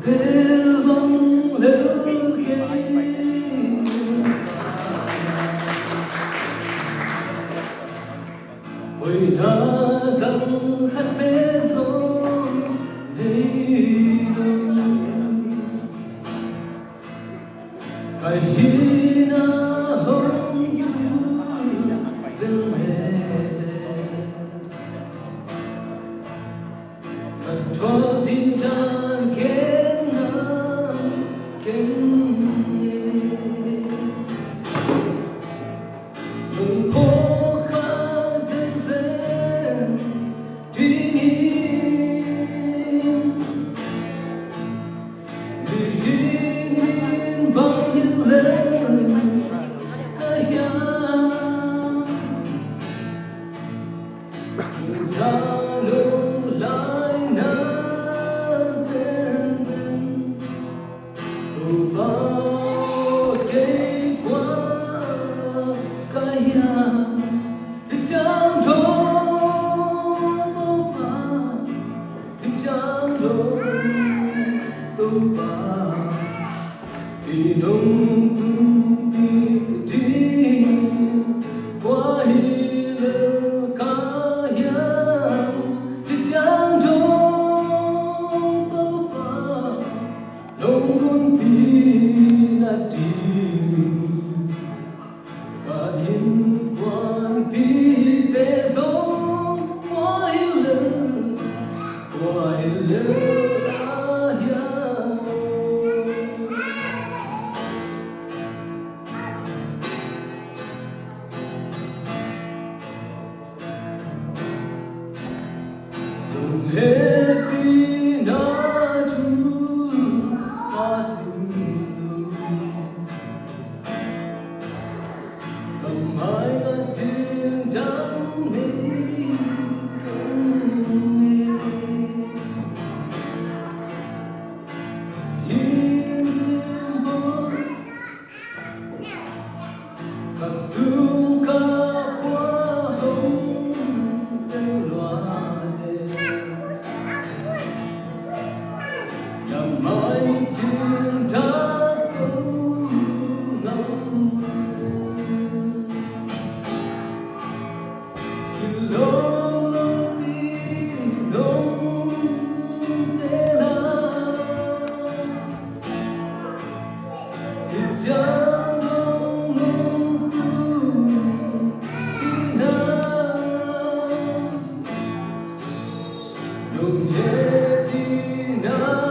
về vòng lỡ ghé ôi na rằng hát bé gió đây phải hi na hôn dừng hè thật thoa tin tan kén na kén mừng phố khá dễ dễ đi đi bao nhiêu lời kaya lung lại na dần dần từ bao cây qua kaya chẳng thốn bao ba chẳng thốn bao ba vì nông đi đi qua hi lơ kaya chẳng thốn bao ba nông quân pi na đi và in quan pi te sông qua hi lơ Happy not to passing cầm hai ngàn tiếng đắng mê không nghe yên duyên bóng cả sương ca qua hồng đều loa mãi tiếng đã câu ngóng từ lâu lâu đi nông thế nào thì chẳng nông nông đi nào nông nhẹ đi nào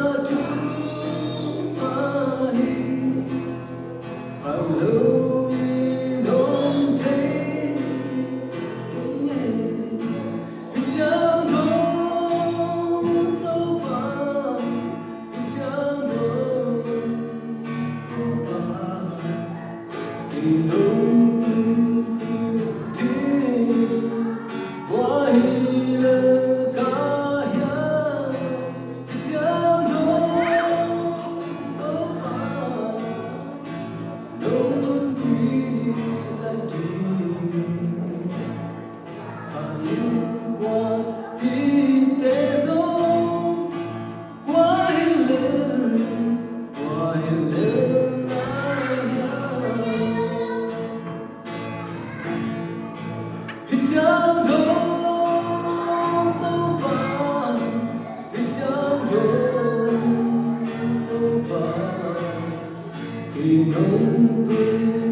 chẳng thốn đâu vào chẳng thốn đâu vào kỳ nông tuần